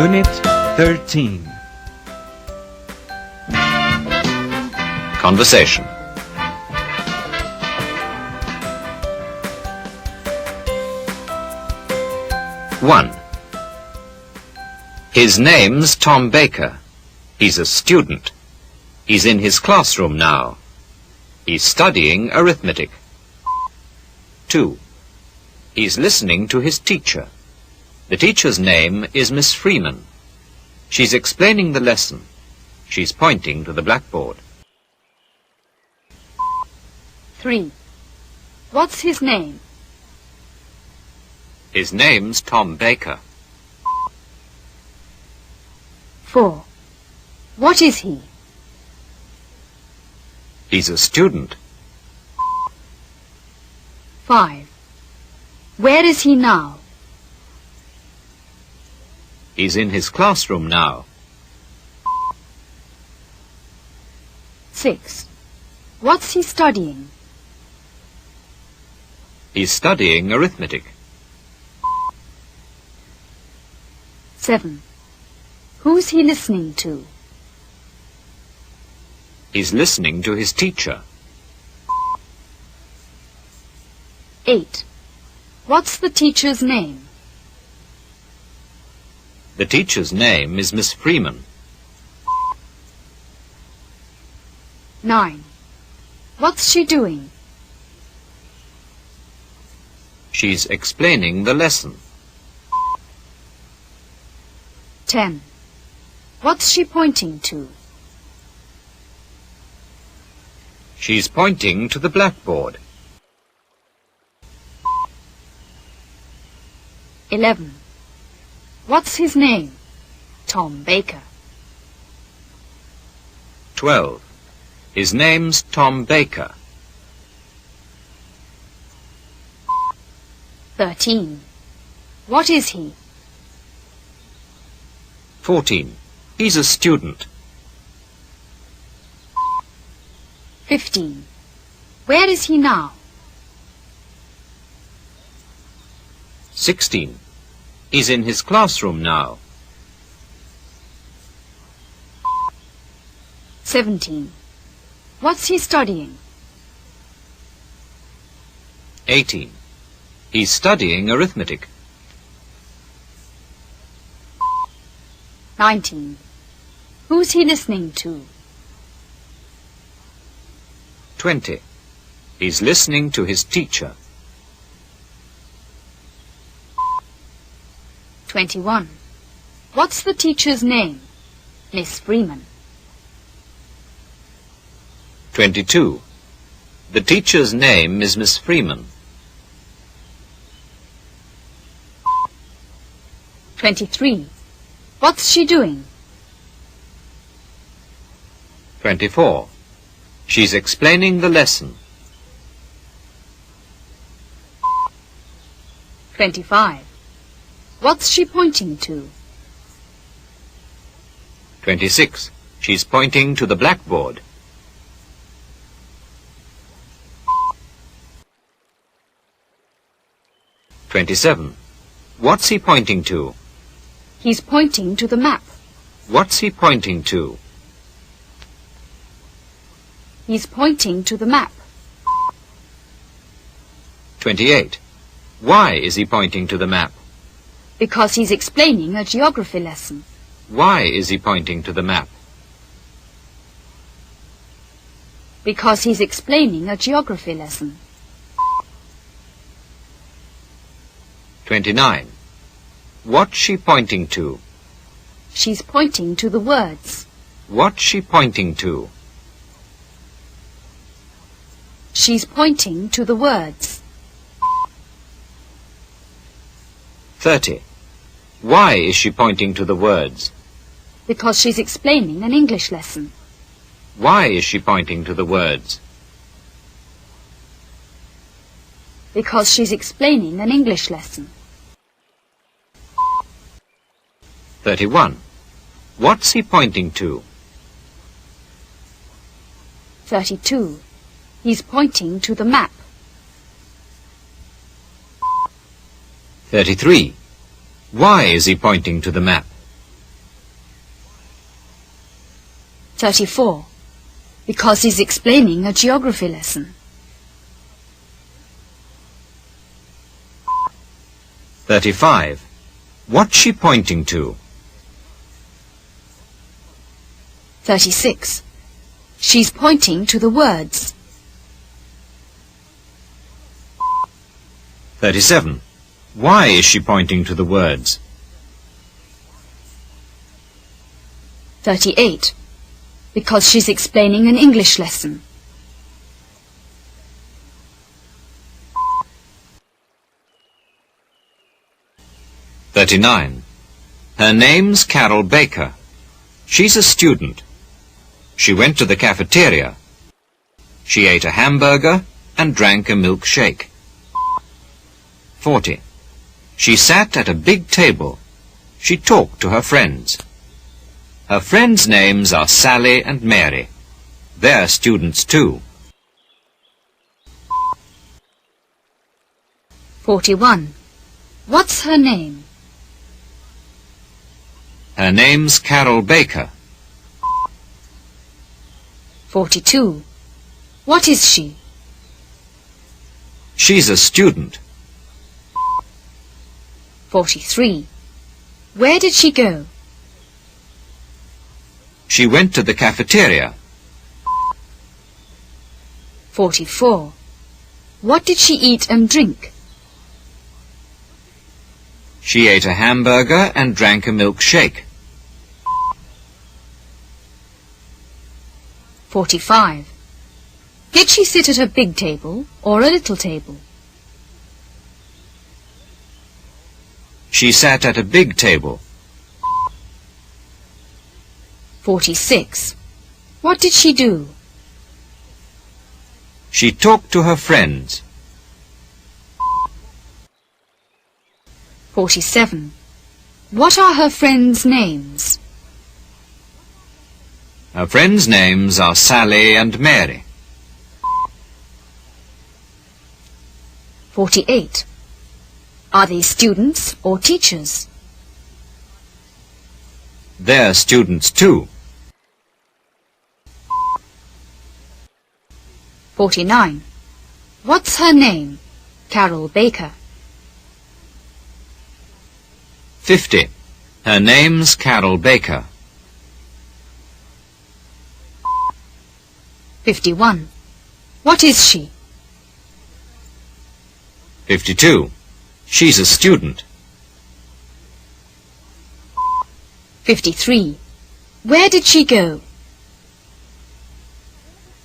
Unit 13. Conversation. One. His name's Tom Baker. He's a student. He's in his classroom now. He's studying arithmetic. 2. He's listening to his teacher. The teacher's name is Miss Freeman. She's explaining the lesson. She's pointing to the blackboard. 3. What's his name? His name's Tom Baker. 4. What is he? He's a student. 5. Where is he now? He's in his classroom now. 6. What's he studying? He's studying arithmetic. 7. Who's he listening to? He's listening to his teacher. 8. What's the teacher's name? The teacher's name is Miss Freeman. 9. What's she doing? She's explaining the lesson. 10. What's she pointing to? She's pointing to the blackboard. 11. What's his name? Tom Baker. 12. His name's Tom Baker. 13. What is he? 14. He's a student. 15. Where is he now? 16. He's in his classroom now. 17. What's he studying? 18. He's studying arithmetic. 19. Who's he listening to? 20. He's listening to his teacher. 21. What's the teacher's name? Miss Freeman. 22. The teacher's name is Miss Freeman. 23. What's she doing? 24. She's explaining the lesson. 25. What's she pointing to? 26. She's pointing to the blackboard. 27. What's he pointing to? He's pointing to the map. What's he pointing to? He's pointing to the map. 28. Why is he pointing to the map? Because he's explaining a geography lesson. Why is he pointing to the map? Because he's explaining a geography lesson. 29. What's she pointing to? She's pointing to the words. What's she pointing to? She's pointing to the words. 30. Why is she pointing to the words? Because she's explaining an English lesson. Why is she pointing to the words? Because she's explaining an English lesson. 31. What's he pointing to? 32. He's pointing to the map. 33. Why is he pointing to the map? 34. Because he's explaining a geography lesson. 35. What's she pointing to? 36. She's pointing to the words. 37. Why is she pointing to the words? 38. Because she's explaining an English lesson. 39. Her name's Carol Baker. She's a student. She went to the cafeteria. She ate a hamburger and drank a milkshake. 40. She sat at a big table. She talked to her friends. Her friends' names are Sally and Mary. They're students too. 41. What's her name? Her name's Carol Baker. 42. What is she? She's a student. 43. Where did she go? She went to the cafeteria. 44. What did she eat and drink? She ate a hamburger and drank a milkshake. 45. Did she sit at a big table or a little table? She sat at a big table. 46. What did she do? She talked to her friends. 47. What are her friends' names? Her friends' names are Sally and Mary. 48. Are they students or teachers? They're students too. 49. What's her name? Carol Baker. 50. Her name's Carol Baker. 51. What is she? 52. She's a student. 53. Where did she go?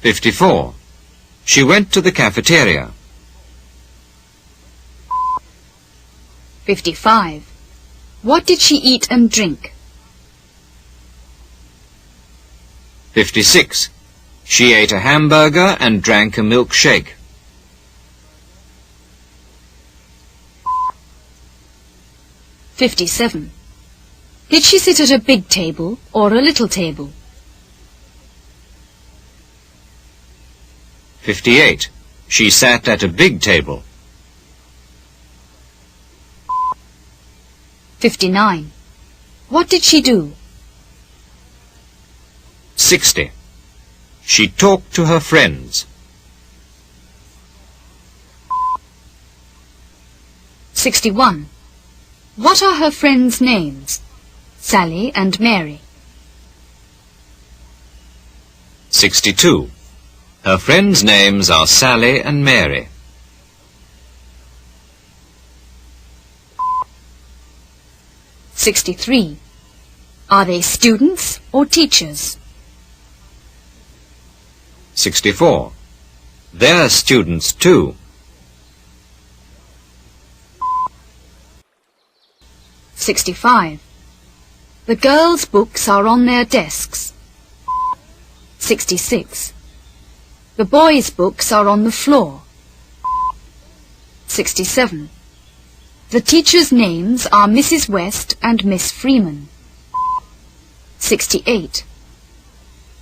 54. She went to the cafeteria. 55. What did she eat and drink? 56. She ate a hamburger and drank a milkshake. 57. Did she sit at a big table or a little table? 58. She sat at a big table. 59. What did she do? 60. She talked to her friends. 61. What are her friends' names? Sally and Mary. 62. Her friends' names are Sally and Mary. 63. Are they students or teachers? 64. They're students too. 65. The girls' books are on their desks. 66. The boys' books are on the floor. 67. The teachers' names are Mrs. West and Miss Freeman. 68.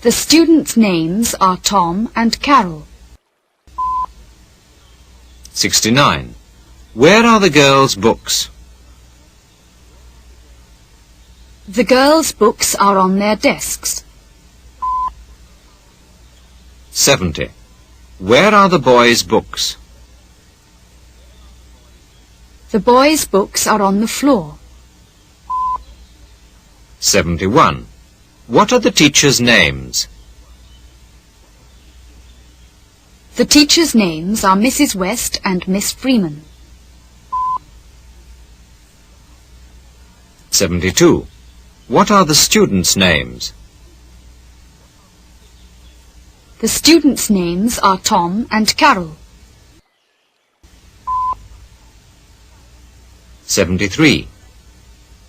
The students' names are Tom and Carol. 69. Where are the girls' books? The girls' books are on their desks. 70. Where are the boys' books? The boys' books are on the floor. 71. What are the teachers' names? The teachers' names are Mrs. West and Miss Freeman. 72. What are the students' names? The students' names are Tom and Carol. 73.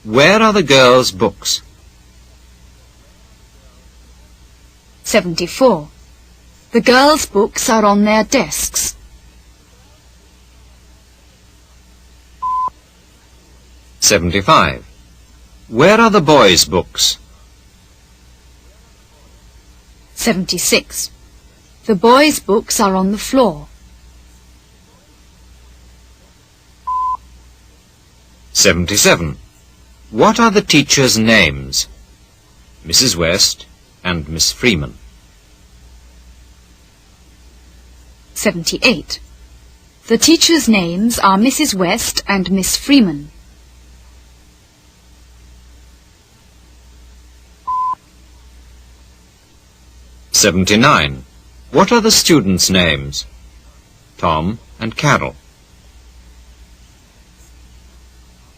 Where are the girls' books? 74. The girls' books are on their desks. 75. Where are the boys' books? 76. The boys' books are on the floor. 77. What are the teachers' names? Mrs. West and Miss Freeman. 78. The teachers' names are Mrs. West and Miss Freeman. 79. What are the students' names? Tom and Carol.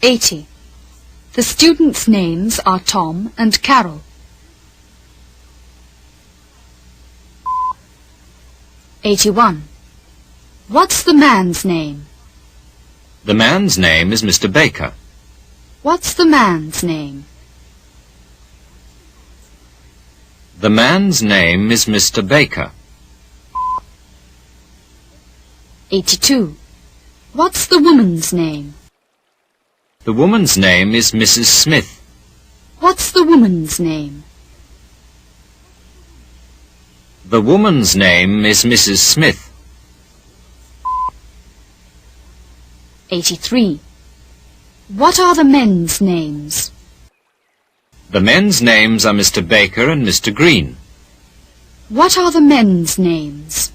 80. The students' names are Tom and Carol. 81. What's the man's name? The man's name is Mr. Baker. What's the man's name? The man's name is Mr. Baker. 82. What's the woman's name? The woman's name is Mrs. Smith. What's the woman's name? The woman's name is Mrs. Smith. 83. What are the men's names? The men's names are Mr. Baker and Mr. Green. What are the men's names?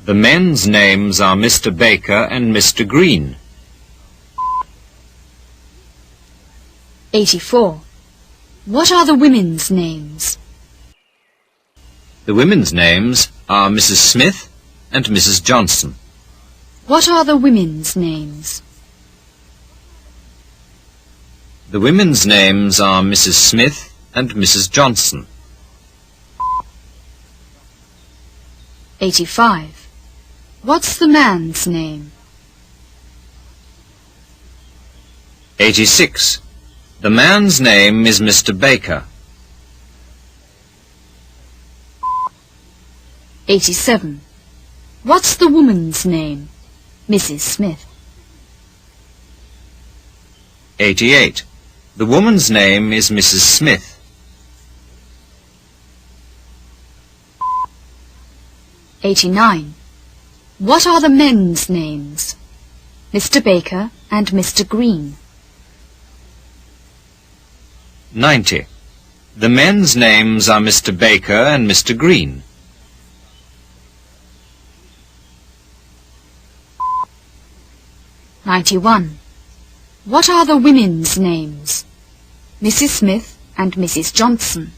The men's names are Mr. Baker and Mr. Green. 84. What are the women's names? The women's names are Mrs. Smith and Mrs. Johnson. What are the women's names? The women's names are Mrs. Smith and Mrs. Johnson. 85. What's the man's name? 86. The man's name is Mr. Baker. 87. What's the woman's name? Mrs. Smith. 88. The woman's name is Mrs. Smith. 89. What are the men's names? Mr. Baker and Mr. Green. 90. The men's names are Mr. Baker and Mr. Green. 91. What are the women's names? Mrs. Smith and Mrs. Johnson.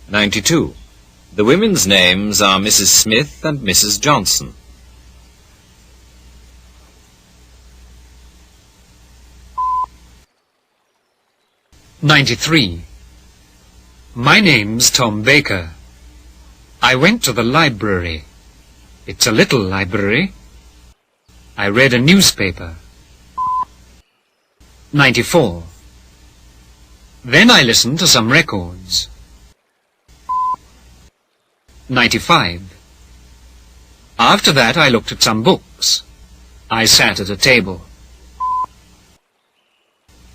92. The women's names are Mrs. Smith and Mrs. Johnson. 93. My name's Tom Baker. I went to the library. It's a little library. I read a newspaper. 94. Then I listened to some records. 95. After that I looked at some books. I sat at a table.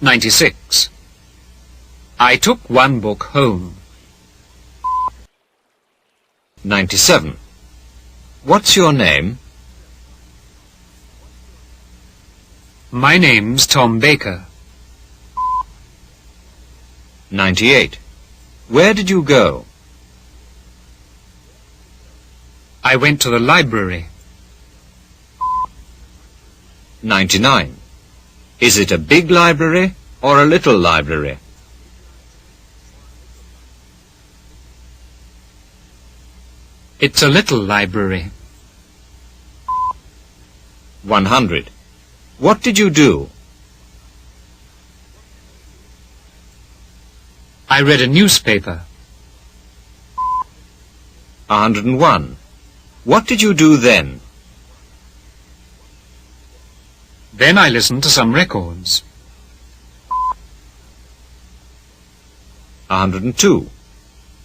96. I took one book home. 97. What's your name? My name's Tom Baker. 98. Where did you go? I went to the library. 99. Is it a big library or a little library? It's a little library. 100. What did you do? I read a newspaper. 101. What did you do then? Then I listened to some records. 102.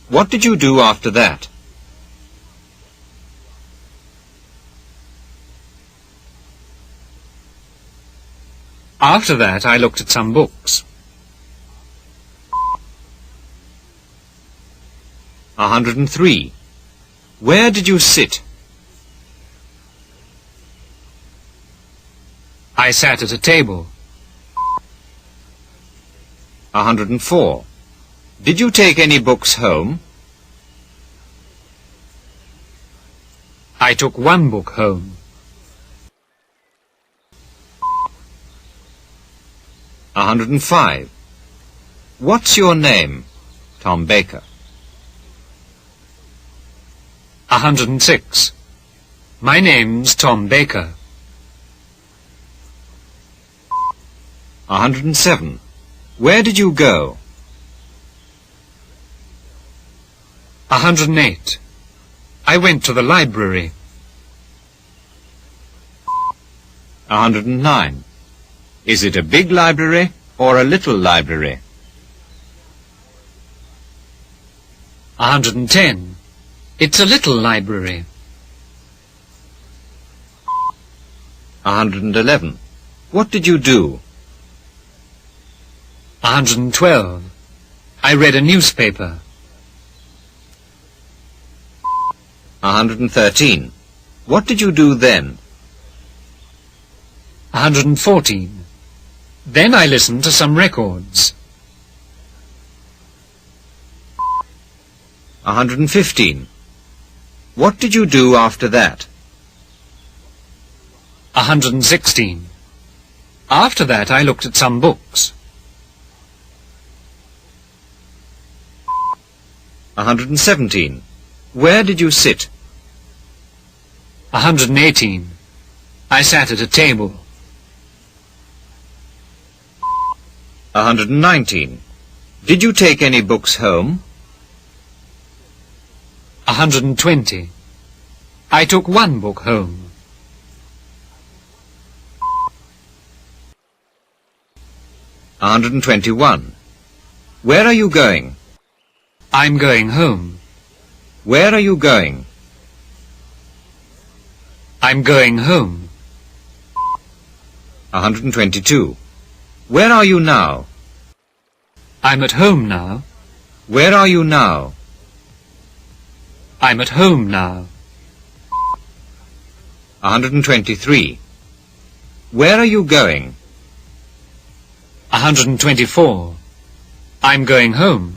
What did you do after that? After that, I looked at some books. 103. Where did you sit? I sat at a table. 104. Did you take any books home? I took one book home. 105. What's your name? Tom Baker. 106. My name's Tom Baker. 107. Where did you go? 108. I went to the library. 109. Is it a big library or a little library? 110. It's a little library. 111. What did you do? 112. I read a newspaper. 113. What did you do then? 114. Then I listened to some records. 115. What did you do after that? 116. After that, I looked at some books. 117. Where did you sit? 118. I sat at a table. 119. Did you take any books home? 120. I took one book home. 121. Where are you going? I'm going home. Where are you going? I'm going home. 122. Where are you now? I'm at home now. Where are you now? I'm at home now. 123. Where are you going? 124. I'm going home.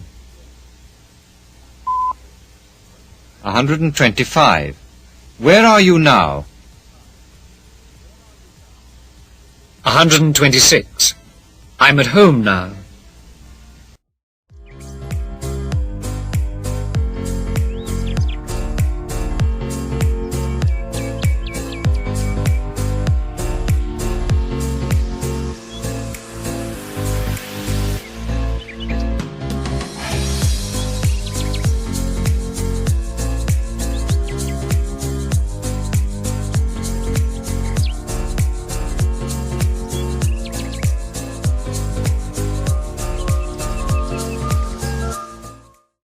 125. Where are you now? 126. I'm at home now.